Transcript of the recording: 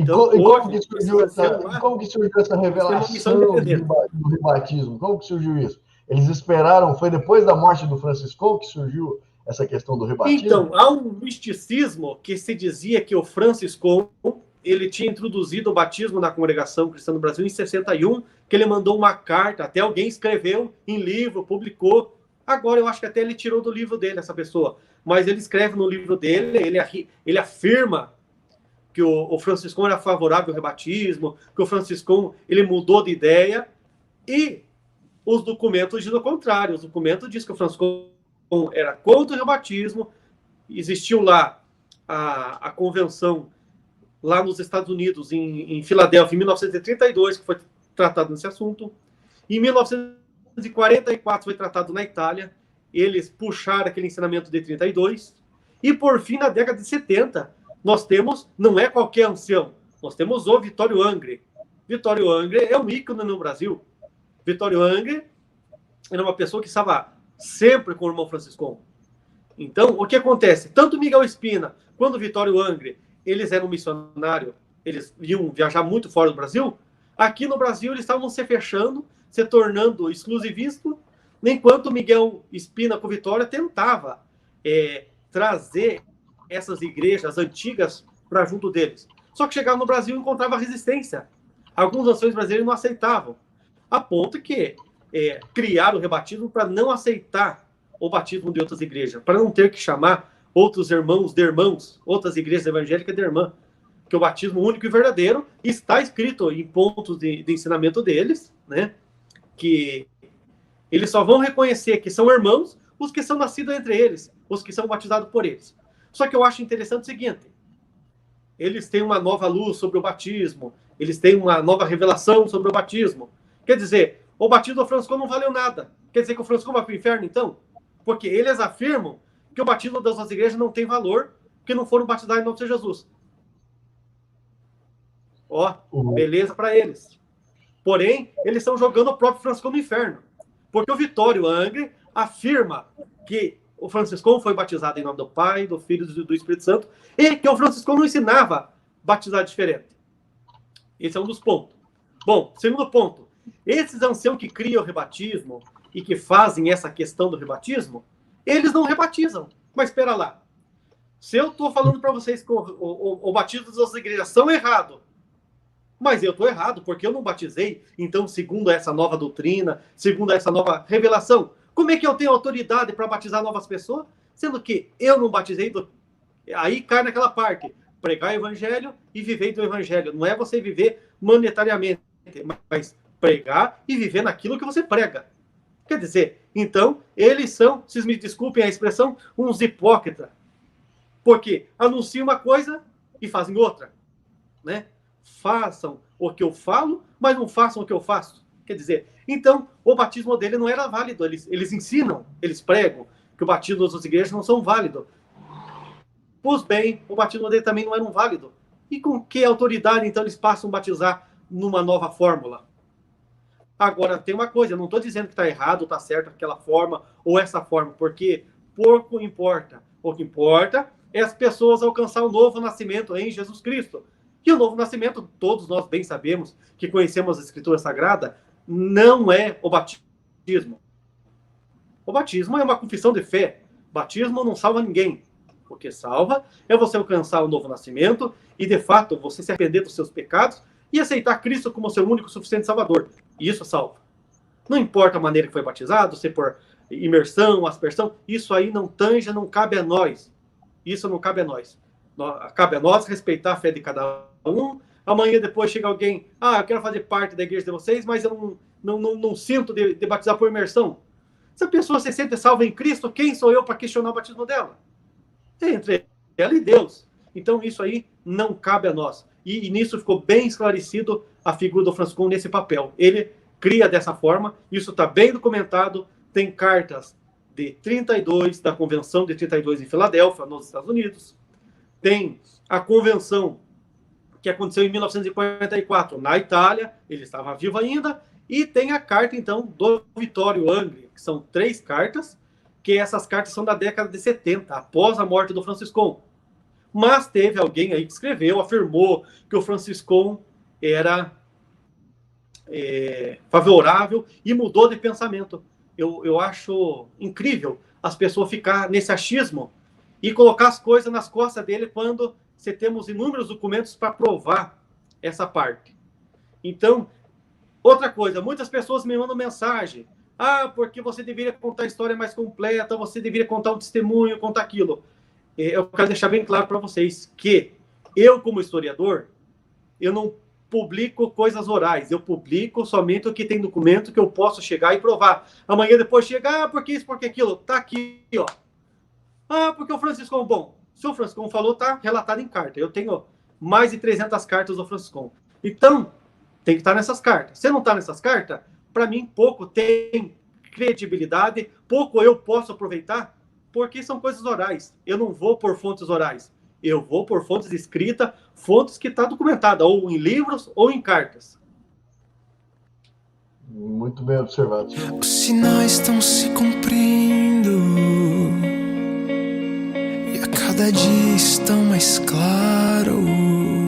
Então, como que surgiu essa revelação do rebatismo? Como que surgiu isso? Eles esperaram, foi depois da morte do Franciscão que surgiu essa questão do rebatismo? Então, há um misticismo que se dizia que o Franciscão ele tinha introduzido o batismo na congregação cristã do Brasil em 61, que ele mandou uma carta, até alguém escreveu em livro, publicou. Agora eu acho que até ele tirou do livro dele essa pessoa, mas ele escreve no livro dele, ele afirma que o Franciscão era favorável ao rebatismo, que o Franciscão ele mudou de ideia, e os documentos dizem o contrário. Os documentos dizem que o Franciscão era contra o rebatismo. Existiu lá a convenção lá nos Estados Unidos, em Filadélfia, em 1932, que foi tratado nesse assunto. Em 1944 foi tratado na Itália. Eles puxaram aquele ensinamento de 32. E, por fim, na década de 70, nós temos, não é qualquer ancião, nós temos o Vittorio Angri. Vittorio Angri é um ícone no Brasil. Vittorio Angri era uma pessoa que estava sempre com o irmão Franciscão. Então, o que acontece? Tanto Miguel Espina quanto Vittorio Angri, eles eram missionários, eles iam viajar muito fora do Brasil. Aqui no Brasil, eles estavam se fechando, se tornando exclusivistas, enquanto Miguel Espina com Vitória tentava trazer essas igrejas antigas para junto deles. Só que chegava no Brasil e encontrava resistência. Alguns anciões brasileiros não aceitavam, a ponto que criaram o rebatismo para não aceitar o batismo de outras igrejas, para não ter que chamar outros irmãos de irmãos, outras igrejas evangélicas de irmã, que o batismo único e verdadeiro está escrito em pontos de ensinamento deles, né? Que eles só vão reconhecer que são irmãos os que são nascidos entre eles, os que são batizados por eles. Só que eu acho interessante o seguinte: eles têm uma nova luz sobre o batismo, eles têm uma nova revelação sobre o batismo. Quer dizer, o batismo do Franciscão não valeu nada. Quer dizer que o Franciscão vai para o inferno, então? Porque eles afirmam que o batismo das nossas igrejas não tem valor, que não foram batizados em nome de Jesus. Ó, beleza para eles. Porém, eles estão jogando o próprio Franciscão no inferno. Porque o Vittorio Angri afirma que o Franciscão foi batizado em nome do Pai, do Filho e do Espírito Santo, e que o Franciscão não ensinava batizar diferente. Esse é um dos pontos. Bom, segundo ponto, esses anciãos que criam o rebatismo e que fazem essa questão do rebatismo, eles não rebatizam. Mas espera lá. Se eu estou falando para vocês que o batismo das nossas igrejas são errado, mas eu estou errado porque eu não batizei, então, segundo essa nova doutrina, segundo essa nova revelação, como é que eu tenho autoridade para batizar novas pessoas, sendo que eu não batizei? Aí cai naquela parte, pregar o evangelho e viver do evangelho. Não é você viver monetariamente, mas pregar e viver naquilo que você prega. Quer dizer, então, eles são, vocês me desculpem a expressão, uns hipócritas. Porque anunciam uma coisa e fazem outra, né? Façam o que eu falo, mas não façam o que eu faço. Quer dizer, então, o batismo dele não era válido. Eles ensinam, eles pregam que o batismo das igrejas não são válidos. Pois bem, o batismo dele também não era válido. E com que autoridade, então, eles passam a batizar numa nova fórmula? Agora, tem uma coisa, eu não estou dizendo que está errado, está certo aquela forma ou essa forma, porque pouco importa. O que importa é as pessoas alcançar o novo nascimento em Jesus Cristo. E o novo nascimento, todos nós bem sabemos, que conhecemos a Escritura Sagrada, não é o batismo. O batismo é uma confissão de fé. Batismo não salva ninguém. O que salva é você alcançar o novo nascimento e, de fato, você se arrepender dos seus pecados e aceitar Cristo como seu único e suficiente Salvador. E isso salva. Não importa a maneira que foi batizado, se por imersão, aspersão, isso aí não tange, não cabe a nós. Isso não cabe a nós. Cabe a nós respeitar a fé de cada um. Amanhã depois chega alguém, eu quero fazer parte da igreja de vocês, mas eu não sinto de batizar por imersão. Se a pessoa se sente salva em Cristo, quem sou eu para questionar o batismo dela? É entre ela e Deus. Então isso aí não cabe a nós. E nisso ficou bem esclarecido a figura do Franciscão nesse papel. Ele cria dessa forma, isso está bem documentado, tem cartas de 32, da Convenção de 32 em Filadélfia, nos Estados Unidos, tem a convenção que aconteceu em 1944 na Itália, ele estava vivo ainda, e tem a carta, então, do Vittorio Angri, que são 3 cartas, que essas cartas são da década de 70, após a morte do Franciscão. Mas teve alguém aí que escreveu, afirmou que o Franciscon era favorável e mudou de pensamento. Eu acho incrível as pessoas ficar nesse achismo e colocar as coisas nas costas dele quando você temos inúmeros documentos para provar essa parte. Então, outra coisa, muitas pessoas me mandam mensagem. Porque você deveria contar a história mais completa, você deveria contar um testemunho, contar aquilo. Eu quero deixar bem claro para vocês que eu, como historiador, eu não publico coisas orais, eu publico somente o que tem documento que eu posso chegar e provar. Amanhã depois chega, porque isso, porque aquilo, tá aqui, ó. Porque o Franciscon, bom, se o Franciscon falou, tá relatado em carta. Eu tenho mais de 300 cartas do Franciscon. Então, tem que estar nessas cartas. Se não está nessas cartas, para mim, pouco tem credibilidade, pouco eu posso aproveitar, porque são coisas orais. Eu não vou por fontes orais. Eu vou por fontes escritas, fontes que estão documentadas, ou em livros ou em cartas. Muito bem observado. Os sinais estão se cumprindo e a cada dia estão mais claros.